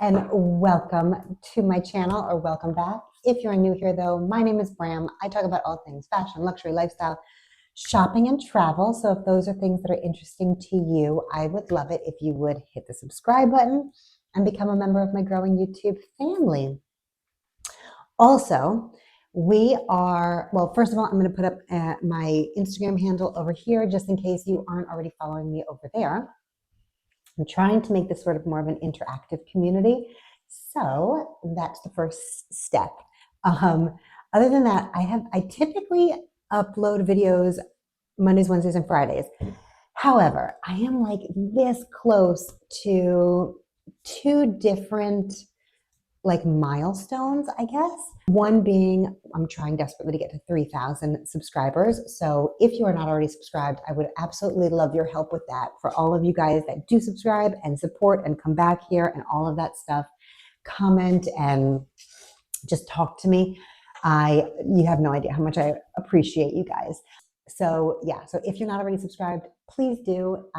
and welcome to my channel, or welcome back. If you're new here though, my name is Bram. I talk about all things fashion, luxury, lifestyle, shopping, and travel. So if those are things that are interesting to you, I would love it if you would hit the subscribe button and become a member of my growing YouTube family. Also, well, first of all, I'm going to put up my Instagram handle over here just in case you aren't already following me over there. I'm trying to make this sort of more of an interactive community. So that's the first step. Other than that, I typically upload videos Mondays, Wednesdays, and Fridays. However, I am like this close to two different like milestones, I guess. One being I'm trying desperately to get to 3,000 subscribers. So if you are not already subscribed, I would absolutely love your help with that. For all of you guys that do subscribe and support and come back here and all of that stuff, comment and just talk to me. You have no idea how much I appreciate you guys. So yeah, so if you're not already subscribed, please do.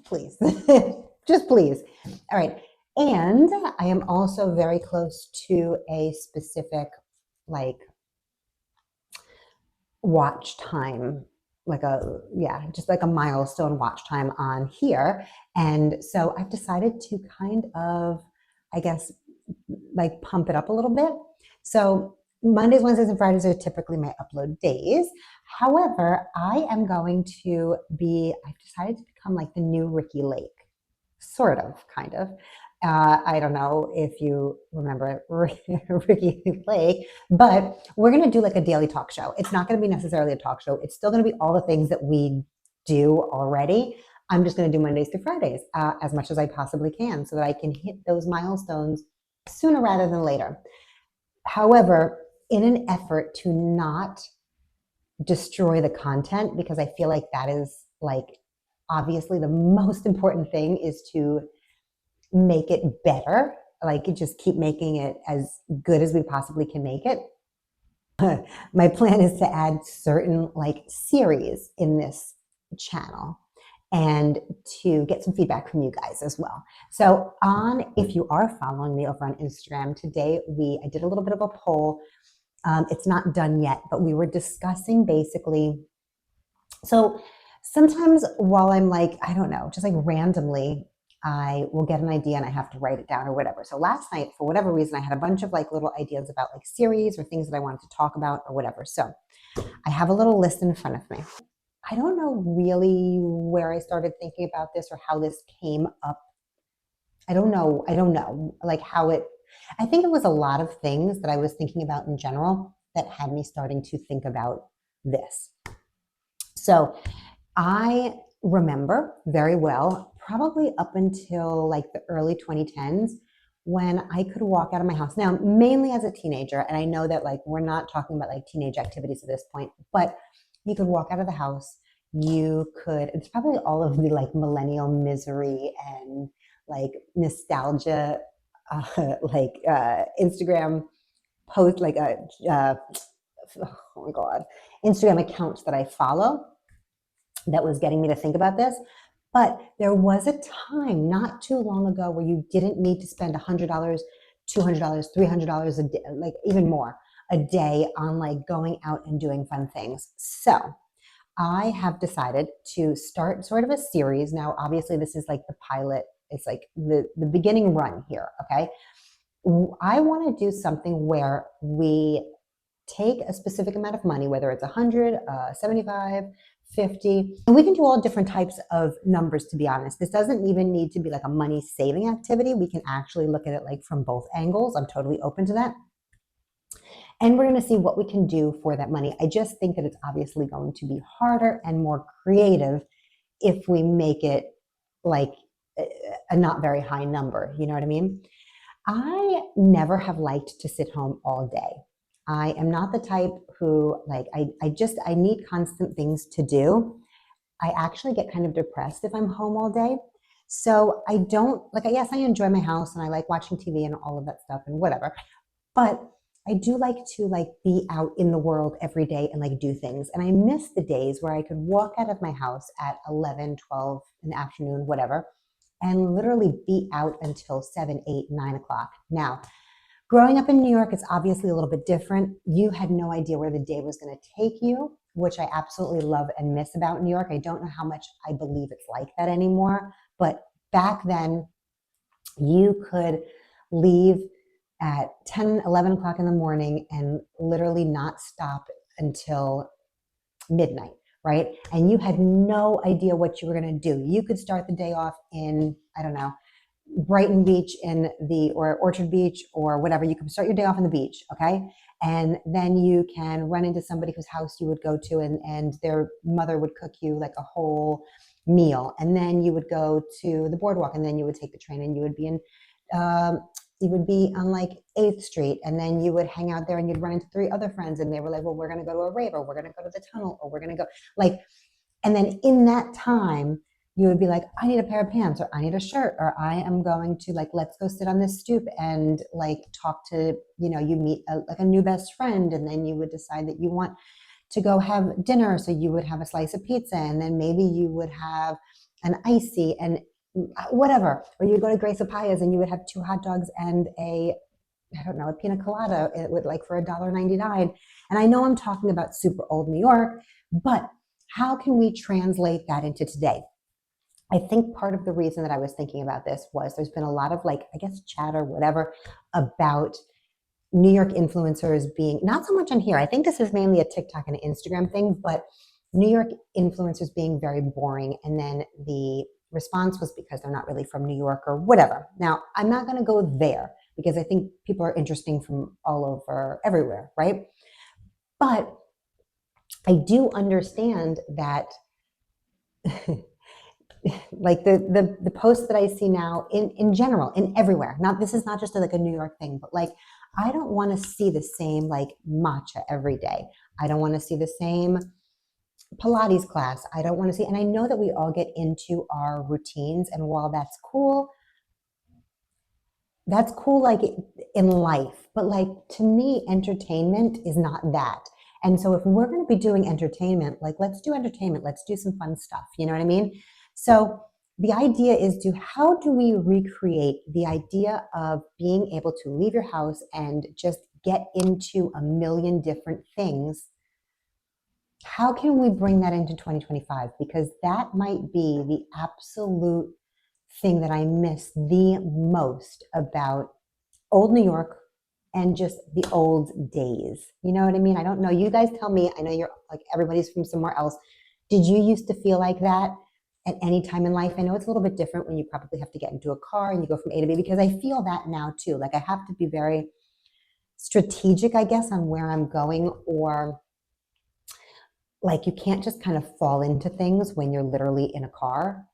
Please, just please. All right. And I am also very close to a specific like watch time, just like a milestone watch time on here. And so I've decided to kind of, I guess, like pump it up a little bit. So Mondays, Wednesdays, and Fridays are typically my upload days. However, I've decided to become like the new Ricky Lake, sort of, kind of. I don't know if you remember Ricky Lake, but we're going to do like a daily talk show. It's not going to be necessarily a talk show. It's still going to be all the things that we do already. I'm just going to do Mondays through Fridays as much as I possibly can so that I can hit those milestones sooner rather than later. However, in an effort to not destroy the content, because I feel like that is like obviously the most important thing is to make it better, like just keep making it as good as we possibly can make it. My plan is to add certain like series in this channel and to get some feedback from you guys as well. So if you are following me over on Instagram today, I did a little bit of a poll. It's not done yet, but we were discussing basically, so sometimes while I'm like, I don't know, just like randomly, I will get an idea and I have to write it down or whatever. So last night, for whatever reason, I had a bunch of like little ideas about like series or things that I wanted to talk about or whatever. So I have a little list in front of me. I don't know really where I started thinking about this or how this came up. I don't know like how I think it was a lot of things that I was thinking about in general that had me starting to think about this. So I remember very well, probably up until like the early 2010s, when I could walk out of my house. Now, mainly as a teenager, and I know that like we're not talking about like teenage activities at this point, but you could walk out of the house. It's probably all of the like millennial misery and like nostalgia, Instagram post, oh my God, Instagram accounts that I follow that was getting me to think about this. But there was a time not too long ago where you didn't need to spend $100, $200, $300 a day, like even more a day on like going out and doing fun things. So I have decided to start sort of a series. Now, obviously this is like the pilot. It's like the beginning run here. Okay. I want to do something where we take a specific amount of money, whether it's 100, 75, 50, and we can do all different types of numbers, to be honest. This doesn't even need to be like a money saving activity. We can actually look at it like from both angles. I'm totally open to that. And we're going to see what we can do for that money. I just think that it's obviously going to be harder and more creative if we make it like a not very high number. You know what I mean? I never have liked to sit home all day. I am not the type who like, I need constant things to do. I actually get kind of depressed if I'm home all day. So I don't like, yes, I enjoy my house and I like watching TV and all of that stuff and whatever, but I do like to like be out in the world every day and like do things. And I miss the days where I could walk out of my house at 11, 12 in the afternoon, whatever, and literally be out until 7, 8, 9 o'clock. Now, growing up in New York, it's obviously a little bit different. You had no idea where the day was going to take you, which I absolutely love and miss about New York. I don't know how much I believe it's like that anymore, but back then you could leave at 10, 11 o'clock in the morning and literally not stop until midnight, right? And you had no idea what you were going to do. You could start the day off in, I don't know, Brighton Beach or Orchard Beach or whatever. You can start your day off on the beach, okay? And then you can run into somebody whose house you would go to, and their mother would cook you like a whole meal. And then you would go to the boardwalk, and then you would take the train, and you would be on like 8th Street, and then you would hang out there and you'd run into 3 other friends, and they were like, well, we're going to go to a rave, or we're going to go to the tunnel, or we're going to go like, and then in that time, you would be like, I need a pair of pants, or I need a shirt, or I am going to like, let's go sit on this stoop and like talk to, you meet a new best friend. And then you would decide that you want to go have dinner. So you would have a slice of pizza, and then maybe you would have an icy and whatever, or you'd go to Grace Papaya's and you would have 2 hot dogs and a pina colada with like for $1.99. And I know I'm talking about super old New York, but how can we translate that into today? I think part of the reason that I was thinking about this was there's been a lot of like, I guess, chatter, whatever, about New York influencers being, not so much on here. I think this is mainly a TikTok and Instagram thing, but New York influencers being very boring. And then the response was because they're not really from New York or whatever. Now, I'm not going to go there because I think people are interesting from all over, everywhere, right? But I do understand that like the posts that I see now in general, in everywhere, this is not just like a New York thing, but like, I don't want to see the same like matcha every day. I don't want to see the same Pilates class. I don't want to see, and I know that we all get into our routines, and while that's cool like in life, but like to me, entertainment is not that. And so if we're going to be doing entertainment, like let's do entertainment, let's do some fun stuff. You know what I mean? So the idea is how do we recreate the idea of being able to leave your house and just get into a million different things? How can we bring that into 2025? Because that might be the absolute thing that I miss the most about old New York and just the old days. You know what I mean? I don't know. You guys tell me. I know you're like, everybody's from somewhere else. Did you used to feel like that at any time in life? I know it's a little bit different when you probably have to get into a car and you go from A to B, because I feel that now too. Like I have to be very strategic, I guess, on where I'm going, or like you can't just kind of fall into things when you're literally in a car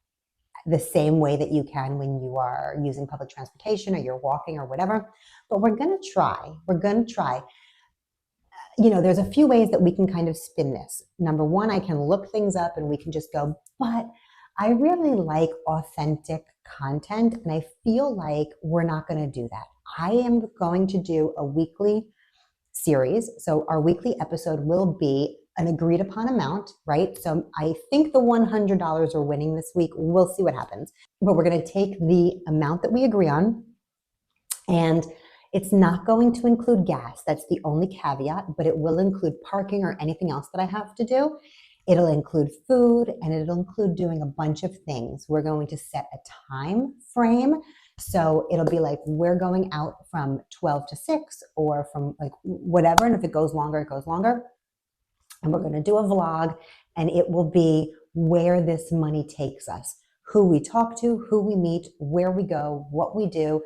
the same way that you can when you are using public transportation or you're walking or whatever. But we're going to try. There's a few ways that we can kind of spin this. Number one, I can look things up and we can just go, but I really like authentic content, and I feel like we're not going to do that. I am going to do a weekly series. So our weekly episode will be an agreed upon amount, right? So I think the $100 are winning this week. We'll see what happens. But we're going to take the amount that we agree on, and it's not going to include gas. That's the only caveat, but it will include parking or anything else that I have to do. It'll include food, and it'll include doing a bunch of things. We're going to set a time frame. So it'll be like, we're going out from 12 to 6 or from like whatever. And if it goes longer, it goes longer. And we're going to do a vlog, and it will be where this money takes us, who we talk to, who we meet, where we go, what we do.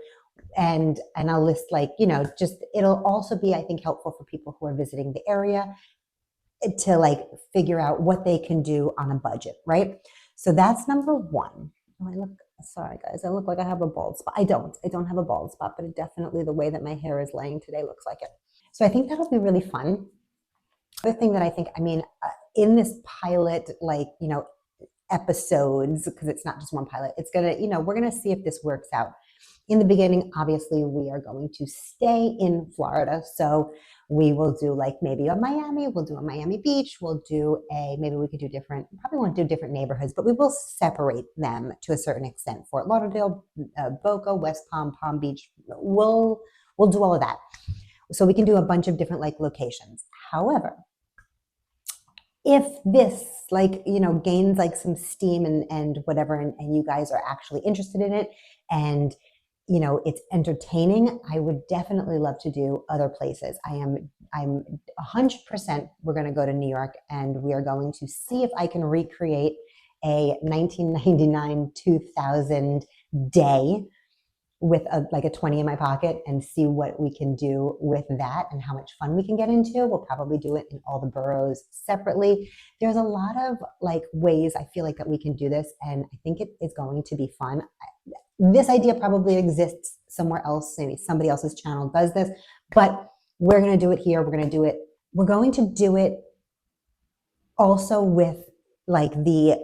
And I'll list it'll also be, I think, helpful for people who are visiting the area to like figure out what they can do on a budget, right? So that's number one. Sorry guys, I look like I have a bald spot. I don't have a bald spot, but it definitely, the way that my hair is laying today looks like it. So I think that'll be really fun. The thing that I think, in this pilot, episodes, because it's not just one pilot, it's gonna, we're gonna see if this works out. In the beginning, obviously, we are going to stay in Florida. So we will do like maybe a Miami, we'll do a Miami Beach, we'll do maybe we could do different, probably won't do different neighborhoods, but we will separate them to a certain extent. Fort Lauderdale, Boca, West Palm, Palm Beach, we'll do all of that. So we can do a bunch of different like locations. However, if this like, gains like some steam and whatever, and you guys are actually interested in it and it's entertaining, I would definitely love to do other places. I'm 100% we're going to go to New York, and we are going to see if I can recreate a 1999 2000 day with like a 20 in my pocket and see what we can do with that and how much fun we can get into. We'll probably do it in all the boroughs separately. There's a lot of like ways I feel like that we can do this, and I think it is going to be fun. This idea probably exists somewhere else. Maybe somebody else's channel does this, but we're going to do it here. We're going to do it also with like the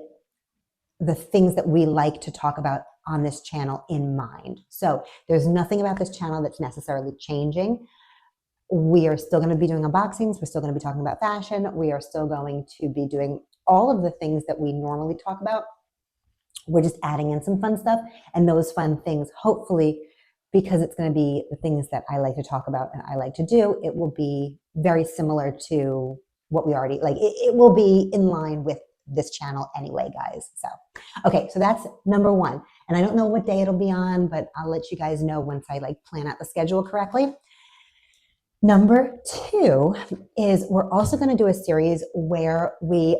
things that we like to talk about on this channel in mind. So there's nothing about this channel that's necessarily changing. We are still going to be doing unboxings. We're still going to be talking about fashion. We are still going to be doing all of the things that we normally talk about. We're just adding in some fun stuff, and those fun things, hopefully, because it's going to be the things that I like to talk about and I like to do, it will be very similar to what we already like. It will be in line with this channel anyway, guys. So, okay, so that's number one. And I don't know what day it'll be on, but I'll let you guys know once I like plan out the schedule correctly. Number two is we're also going to do a series where I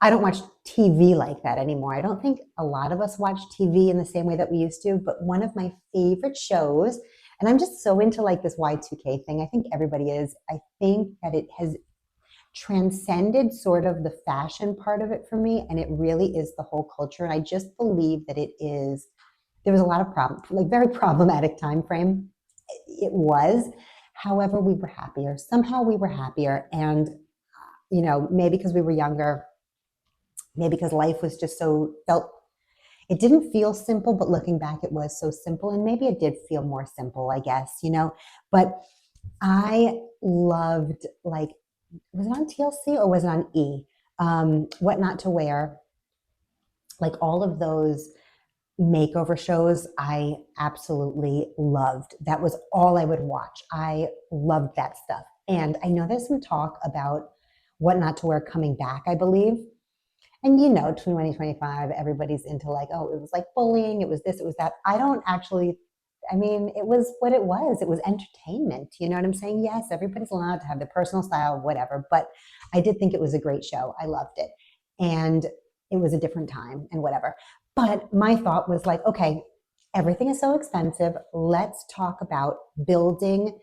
don't watch TV like that anymore. I don't think a lot of us watch TV in the same way that we used to, but one of my favorite shows, and I'm just so into like this Y2K thing. I think everybody is. I think that it has transcended sort of the fashion part of it for me, and it really is the whole culture. And I just believe that there was a lot of very problematic time frame. It was. However, we were happier. Somehow we were happier. And, maybe because we were younger, maybe because life was just it didn't feel simple, but looking back, it was so simple. And maybe it did feel more simple, I guess, but I loved, like, was it on TLC or was it on E? What Not to Wear, like all of those makeover shows, I absolutely loved. That was all I would watch. I loved that stuff. And I know there's some talk about What Not to Wear coming back, I believe. And 2025, everybody's into like, oh, it was like bullying, it was this, it was that. It was what it was. It was entertainment. You know what I'm saying? Yes, everybody's allowed to have their personal style, whatever. But I did think it was a great show. I loved it. And it was a different time and whatever. But my thought was like, okay, everything is so expensive. Let's talk about building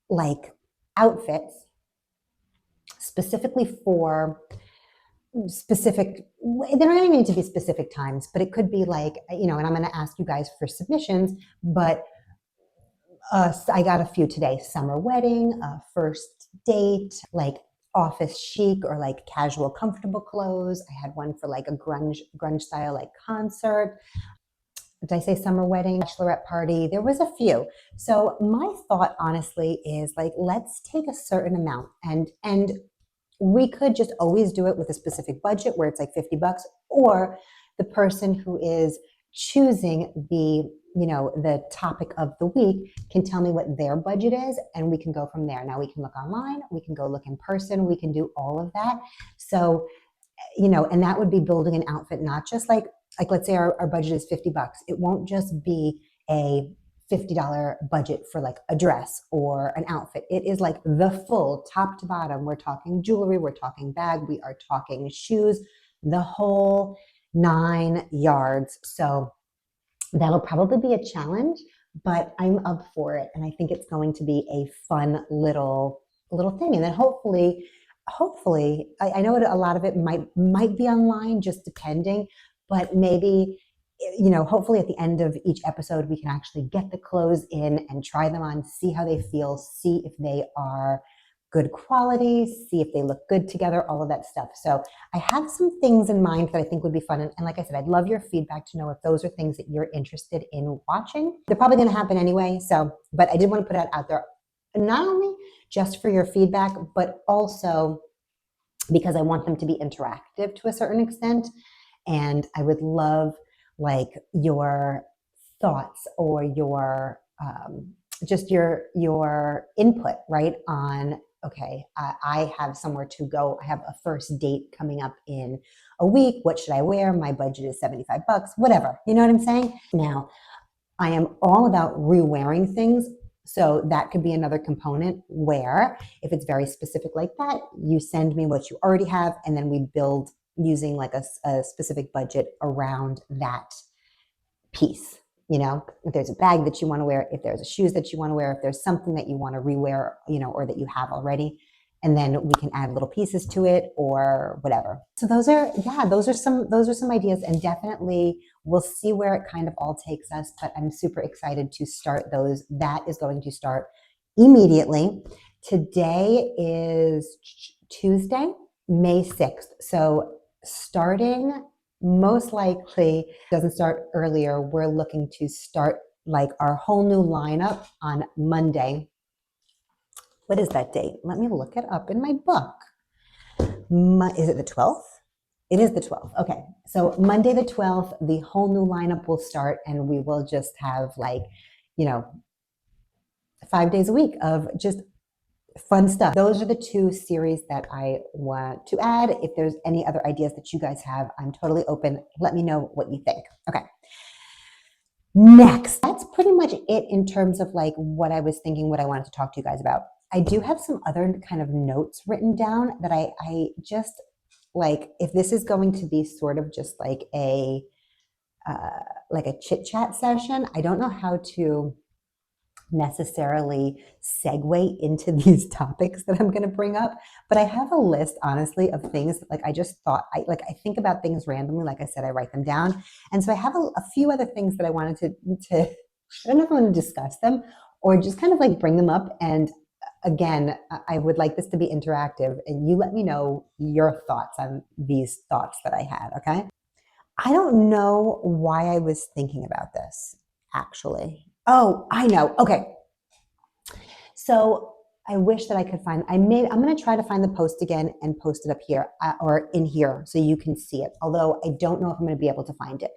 like outfits specifically for specific, they don't even need to be specific times, but it could be like, and I'm going to ask you guys for submissions, but I got a few today: summer wedding, first date, like office chic or like casual, comfortable clothes. I had one for like a grunge style, like concert. Did I say summer wedding, bachelorette party? There was a few. So my thought honestly is like, let's take a certain amount and we could just always do it with a specific budget where it's like $50, or the person who is choosing the topic of the week can tell me what their budget is, and we can go from there. Now we can look online, we can go look in person, we can do all of that. So, and that would be building an outfit, not just like let's say our budget is $50. It won't just be a $50 budget for like a dress or an outfit. It is like the full top to bottom. We're talking jewelry, we're talking bag, we are talking shoes, the whole 9 yards. So that'll probably be a challenge, but I'm up for it. And I think it's going to be a fun little thing. And then hopefully, I know a lot of it might be online, just depending, but maybe, hopefully at the end of each episode, we can actually get the clothes in and try them on, see how they feel, see if they are good quality, see if they look good together, all of that stuff. So I have some things in mind that I think would be fun. And like I said, I'd love your feedback to know if those are things that you're interested in watching. They're probably going to happen anyway. So, but I did want to put it out there, not only just for your feedback, but also because I want them to be interactive to a certain extent. And I would love like your thoughts or your just your input, right? On, okay, I have somewhere to go. I have a first date coming up in a week. What should I wear? My budget is $75, whatever. You know what I'm saying? Now, I am all about re-wearing things. So that could be another component where if it's very specific like that, you send me what you already have, and then we build using like a specific budget around that piece. You know, if there's a bag that you want to wear, if there's a shoes that you want to wear, if there's something that you want to rewear, you know, or that you have already, and then we can add little pieces to it or whatever. So those are some ideas, and definitely we'll see where it kind of all takes us, but I'm super excited to start those. That is going to start immediately. Today is Tuesday, May 6th. So starting, most likely doesn't start earlier. We're looking to start like our whole new lineup on Monday. What is that date? Let me look it up in my book. Is it the 12th? It is the 12th. Okay. So Monday the 12th, the whole new lineup will start, and we will just have like, you know, 5 days a week of just fun stuff. Those are the two series that I want to add. If there's any other ideas that you guys have, I'm totally open. Let me know what you think. Okay. Next, that's pretty much it in terms of like what I was thinking, what I wanted to talk to you guys about. I do have some other kind of notes written down that I just like, if this is going to be sort of just like a chit chat session, I don't know how to necessarily segue into these topics that I'm going to bring up, but I have a list, honestly, of things that, like, I just thought I think about things randomly. Like I said, I write them down. And so I have a few other things that I wanted to I don't know if I want to discuss them or just kind of like bring them up. And again, I would like this to be interactive, and you let me know your thoughts on these thoughts that I had. Okay. I don't know why I was thinking about this, actually. Oh, I know. Okay. So I wish that I could find, I'm going to try to find the post again and post it up here or in here so you can see it. Although I don't know if I'm going to be able to find it.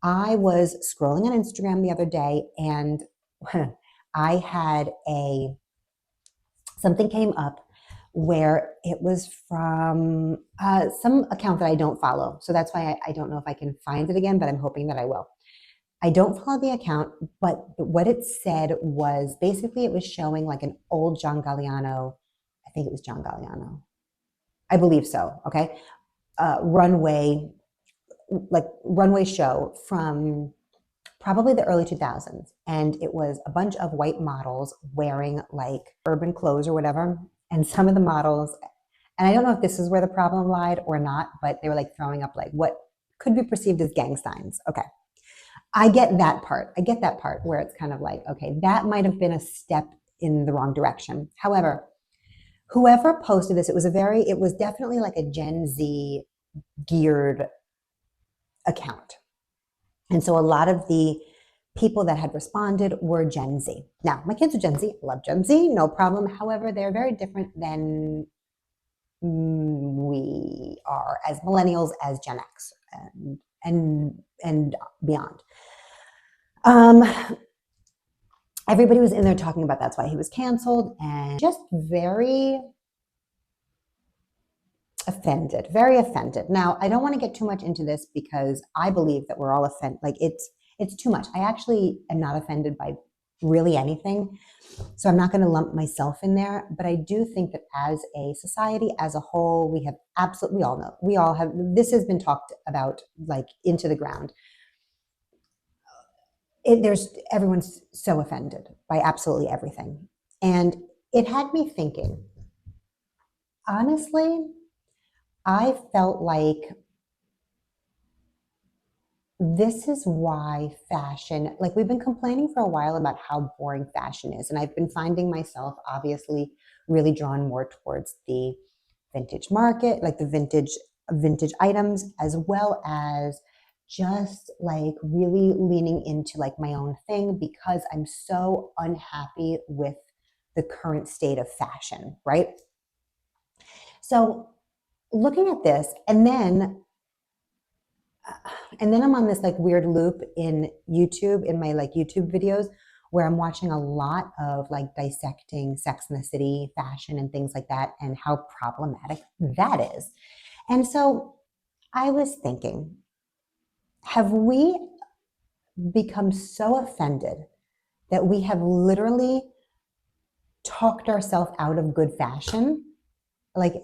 I was scrolling on Instagram the other day, and I had something came up where it was from some account that I don't follow. So that's why I don't know if I can find it again, but I'm hoping that I will. I don't follow the account, but what it said was basically it was showing like an old John Galliano. I think it was John Galliano. I believe so. Okay. Runway show from probably the early 2000s. And it was a bunch of white models wearing like urban clothes or whatever. And some of the models, and I don't know if this is where the problem lied or not, but they were like throwing up like what could be perceived as gang signs. Okay. I get that part. I get that part where it's kind of like, okay, that might have been a step in the wrong direction. However, whoever posted this, it was definitely like a Gen Z geared account. And so a lot of the people that had responded were Gen Z. Now, my kids are Gen Z, love Gen Z, no problem. However, they're very different than we are as millennials, as Gen X, and beyond. Everybody was in there talking about that's why he was canceled, and just very offended, very offended. Now, I don't want to get too much into this because I believe that we're all offended. Like it's too much. I actually am not offended by really anything. So I'm not going to lump myself in there, but I do think that as a society, as a whole, we all know, we all have, this has been talked about like into the ground. Everyone's so offended by absolutely everything. And it had me thinking, honestly, I felt like this is why fashion, like we've been complaining for a while about how boring fashion is. And I've been finding myself obviously really drawn more towards the vintage market, like the vintage items, as well as just like really leaning into like my own thing because I'm so unhappy with the current state of fashion, right? So looking at this and then I'm on this like weird loop in YouTube, in my like YouTube videos, where I'm watching a lot of like dissecting Sex and the City fashion and things like that, and how problematic that is. And so I was thinking, have we become so offended that we have literally talked ourselves out of good fashion? Like,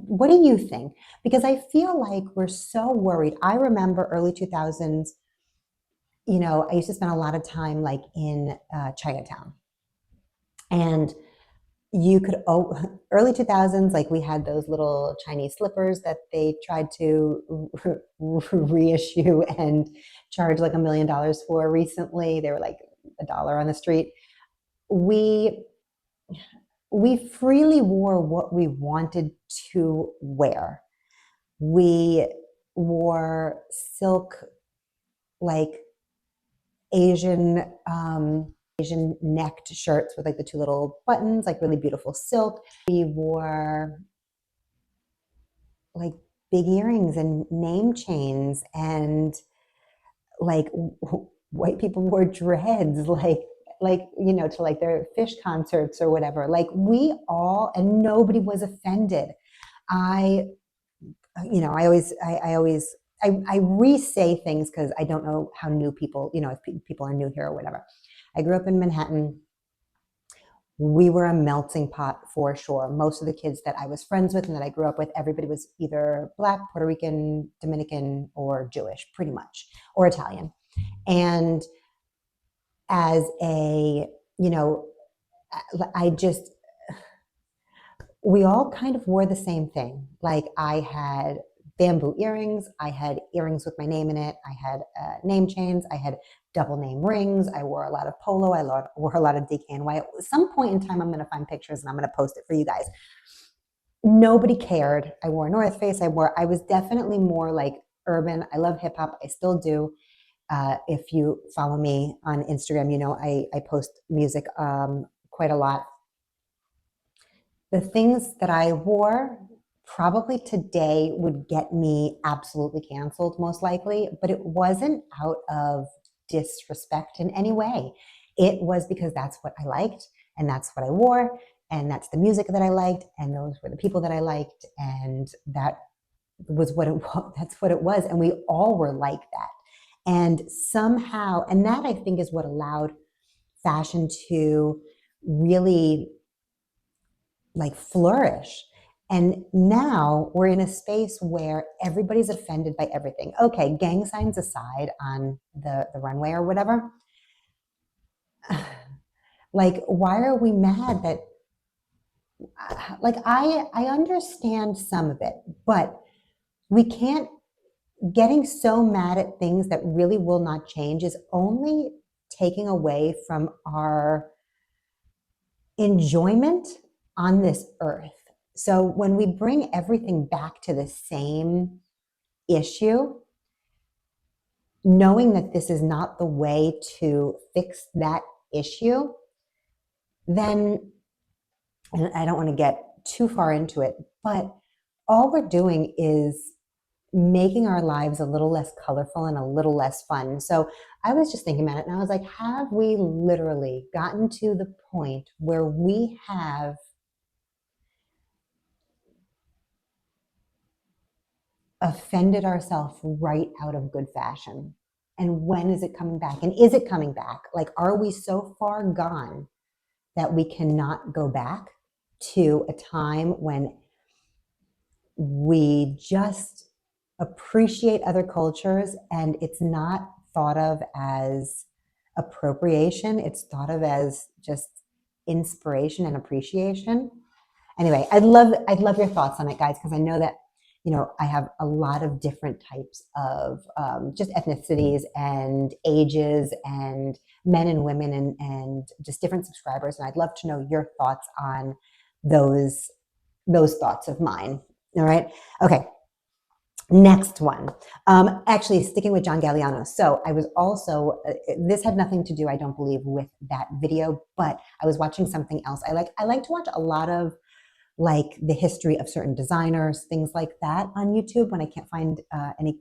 what do you think? Because I feel like we're so worried. I remember early 2000s, you know, I used to spend a lot of time like in Chinatown. And you could, early 2000s, like we had those little Chinese slippers that they tried to reissue and charge like $1 million for recently. They were like $1 on the street. We we freely wore what we wanted to wear. We wore silk, like Asian Asian necked shirts with like the two little buttons, like really beautiful silk. We wore like big earrings and name chains, and like white people wore dreads, like you know, to like their fish concerts or whatever. Like we all, and nobody was offended. I you know, I re-say things because I don't know how new people, you know, if people are new here or whatever. I grew up in Manhattan. We were a melting pot for sure. Most of the kids that I was friends with and that I grew up with, everybody was either Black, Puerto Rican, Dominican, or Jewish, pretty much, or Italian. And as a, you know, I just, we all kind of wore the same thing. Like I had bamboo earrings. I had earrings with my name in it. I had name chains. I had double name rings. I wore a lot of polo. I wore a lot of DKNY. At some point in time, I'm going to find pictures and I'm going to post it for you guys. Nobody cared. I wore North Face. I was definitely more like urban. I love hip hop. I still do. If you follow me on Instagram, you know I post music quite a lot. The things that I wore probably today would get me absolutely canceled, most likely, but it wasn't out of disrespect in any way. It was because that's what I liked, and that's what I wore, and that's the music that I liked, and those were the people that I liked, and that was what it was. That's what it was, and we all were like that. And somehow, and that I think is what allowed fashion to really like flourish. And now we're in a space where everybody's offended by everything. Okay, gang signs aside on the runway or whatever. Like, why are we mad that, like, I understand some of it, but we can't, getting so mad at things that really will not change is only taking away from our enjoyment on this earth. So when we bring everything back to the same issue, knowing that this is not the way to fix that issue, then, and I don't want to get too far into it, but all we're doing is making our lives a little less colorful and a little less fun. So I was just thinking about it and I was like, have we literally gotten to the point where we have offended ourselves right out of good fashion? And when is it coming back? And is it coming back? Like, are we so far gone that we cannot go back to a time when we just appreciate other cultures and it's not thought of as appropriation, it's thought of as just inspiration and appreciation? Anyway, I'd love your thoughts on it, guys, because I know that you know, I have a lot of different types of just ethnicities and ages and men and women and just different subscribers. And I'd love to know your thoughts on those thoughts of mine. All right. Okay. Next one. Actually, sticking with John Galliano. So I was also, this had nothing to do, I don't believe, with that video, but I was watching something else. I like to watch a lot of like the history of certain designers, things like that on YouTube when I can't find any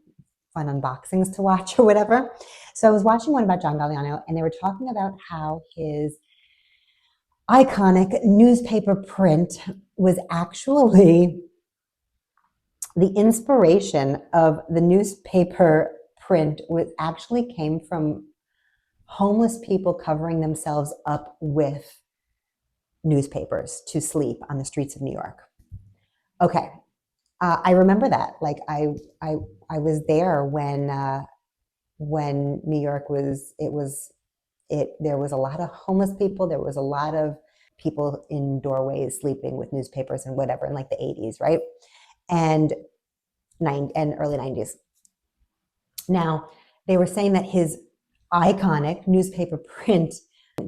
fun unboxings to watch or whatever. So I was watching one about John Galliano, and they were talking about how his iconic newspaper print was actually the inspiration of the newspaper print actually came from homeless people covering themselves up with newspapers to sleep on the streets of New York. Okay, I remember that. Like I was there when New York was there was a lot of homeless people. There was a lot of people in doorways sleeping with newspapers and whatever in like the 80s, right? And early 90s. Now, they were saying that his iconic newspaper print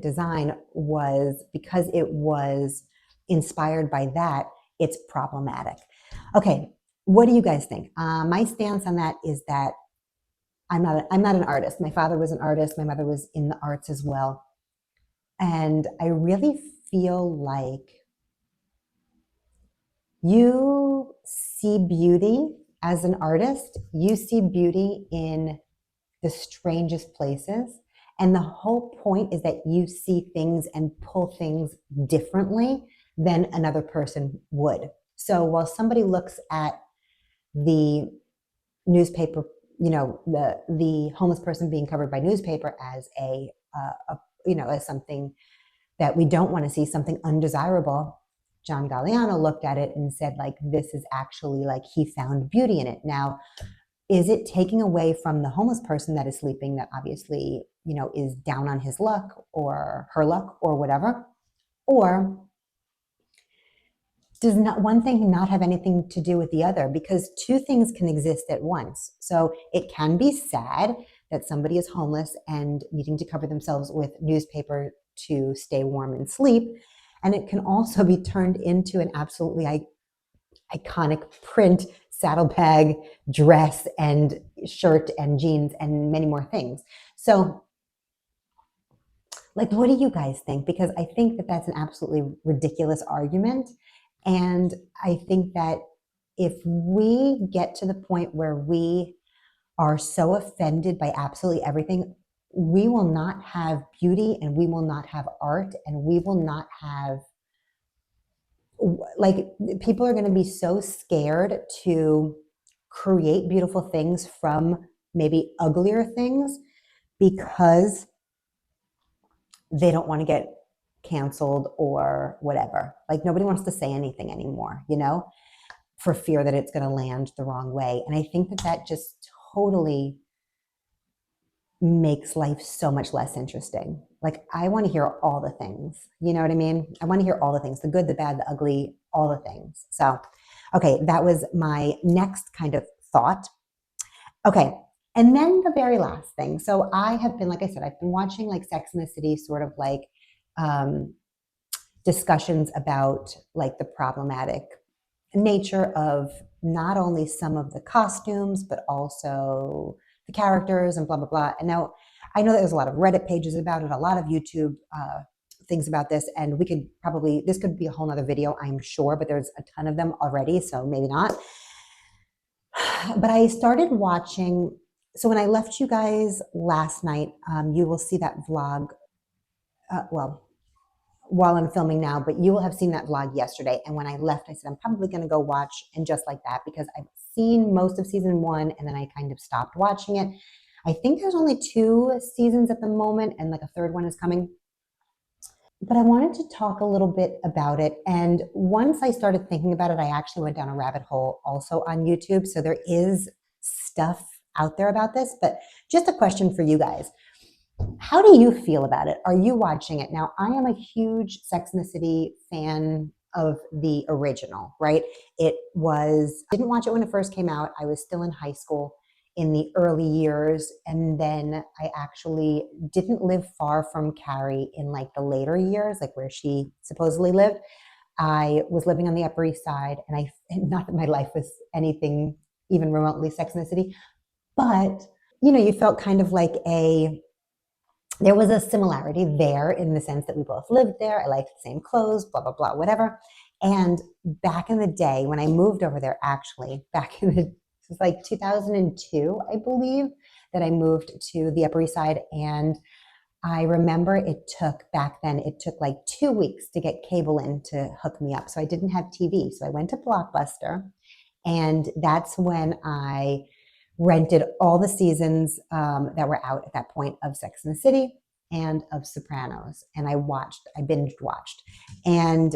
design was, because it was inspired by that, it's problematic. Okay, what do you guys think? My stance on that is that I'm not an artist. My father was an artist. My mother was in the arts as well. And I really feel like you see beauty as an artist. You see beauty in the strangest places. And the whole point is that you see things and pull things differently than another person would. So while somebody looks at the newspaper, you know, the homeless person being covered by newspaper as as something that we don't want to see, something undesirable, John Galliano looked at it and said, like, this is actually, like, he found beauty in it. Now, is it taking away from the homeless person that is sleeping, that obviously, you know, is down on his luck or her luck or whatever? Or does not one thing not have anything to do with the other? Because two things can exist at once. So it can be sad that somebody is homeless and needing to cover themselves with newspaper to stay warm and sleep. And it can also be turned into an absolutely iconic print saddlebag dress and shirt and jeans and many more things. So, like, what do you guys think? Because I think that that's an absolutely ridiculous argument. And I think that if we get to the point where we are so offended by absolutely everything, we will not have beauty and we will not have art and we will not have, like, people are going to be so scared to create beautiful things from maybe uglier things because they don't want to get canceled or whatever. Like, nobody wants to say anything anymore, you know, for fear that it's going to land the wrong way. And I think that that just totally makes life so much less interesting. Like, I want to hear all the things, you know what I mean? I want to hear all the things, the good, the bad, the ugly, all the things. So, okay, that was my next kind of thought. Okay, and then the very last thing. So I have been, like I said, I've been watching like Sex and the City, sort of like discussions about like the problematic nature of not only some of the costumes, but also the characters and blah, blah, blah. And now I know that there's a lot of Reddit pages about it, a lot of YouTube things about this, and we could probably, this could be a whole nother video, I'm sure, but there's a ton of them already, so maybe not. But I started watching, so when I left you guys last night, you will see that vlog, well, while I'm filming now, but you will have seen that vlog yesterday. And when I left, I said, I'm probably going to go watch And Just Like That, because I've seen most of season 1 and then I kind of stopped watching it. I think there's only 2 seasons at the moment and like a third one is coming. But I wanted to talk a little bit about it. And once I started thinking about it, I actually went down a rabbit hole also on YouTube. So there is stuff out there about this, but just a question for you guys. How do you feel about it? Are you watching it? Now, I am a huge Sex and the City fan of the original, right? It was, I didn't watch it when it first came out. I was still in high school in the early years. And then I actually didn't live far from Carrie in like the later years, like where she supposedly lived. I was living on the Upper East Side, and not that my life was anything even remotely Sex and the City, but you felt kind of like there was a similarity there in the sense that we both lived there. I liked the same clothes, blah, blah, blah, whatever. And back in the day when I moved over there, actually, it was like 2002, I believe, that I moved to the Upper East Side. And I remember it took like 2 weeks to get cable in to hook me up. So I didn't have TV. So I went to Blockbuster, and that's when I rented all the seasons that were out at that point of Sex and the City and of Sopranos. And I binge watched. And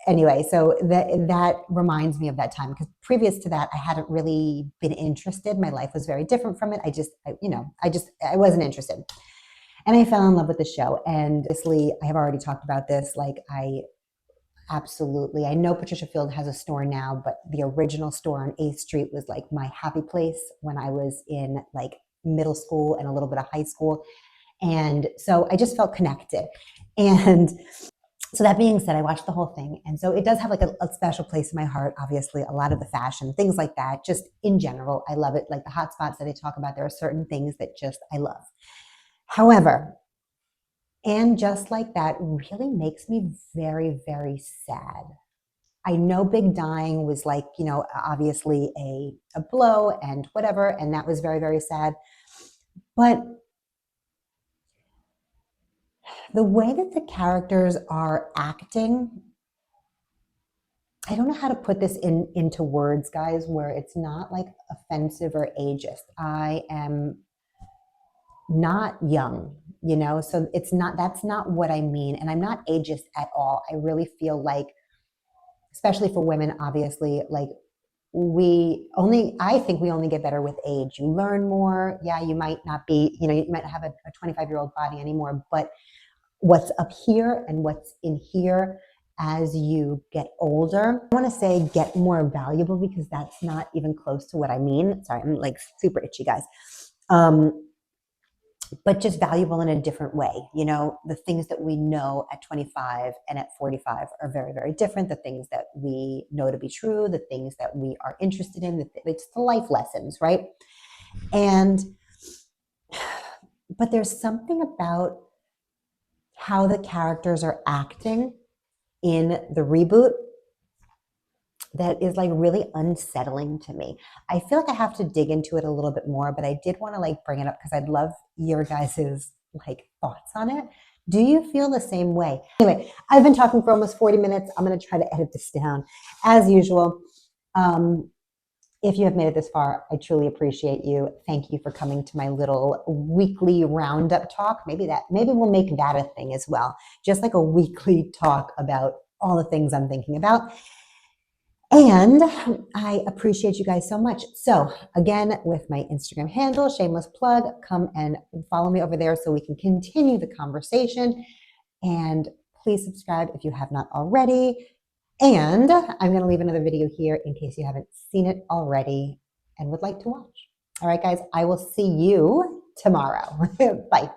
anyway, so that reminds me of that time, because previous to that, I hadn't really been interested. My life was very different from it. I wasn't interested. And I fell in love with the show. And obviously, I have already talked about this. Like, I know Patricia Field has a store now, but the original store on 8th Street was like my happy place when I was in like middle school and a little bit of high school. And so I just felt connected. And so that being said, I watched the whole thing. And so it does have like a special place in my heart. Obviously, a lot of the fashion, things like that, just in general, I love it. Like the hot spots that I talk about, there are certain things that just I love. However, and just like that really makes me very, very sad. I know big dying was like, obviously a blow and whatever, and that was very, very sad. But the way that the characters are acting, I don't know how to put this into words, guys, where it's not like offensive or ageist. I am not young, so that's not what I mean. And I'm not ageist at all. I really feel like, especially for women, obviously, like I think we only get better with age. You learn more. Yeah, you might not be, you might have a 25-year-old body anymore, but what's up here and what's in here as you get older, I want to say get more valuable, because that's not even close to what I mean. Sorry, I'm like super itchy, guys. But just valuable in a different way. The things that we know at 25 and at 45 are very, very different. The things that we know to be true, the things that we are interested in, it's the life lessons, right? But there's something about how the characters are acting in the reboot that is like really unsettling to me. I feel like I have to dig into it a little bit more, but I did want to like bring it up because I'd love your guys's like thoughts on it. Do you feel the same way? Anyway, I've been talking for almost 40 minutes. I'm going to try to edit this down as usual. If you have made it this far, I truly appreciate you. Thank you for coming to my little weekly roundup talk. Maybe we'll make that a thing as well. Just like a weekly talk about all the things I'm thinking about. And I appreciate you guys so much. So again, with my Instagram handle, shameless plug, come and follow me over there so we can continue the conversation. And please subscribe if you have not already. And I'm going to leave another video here in case you haven't seen it already and would like to watch. All right, guys, I will see you tomorrow. Bye.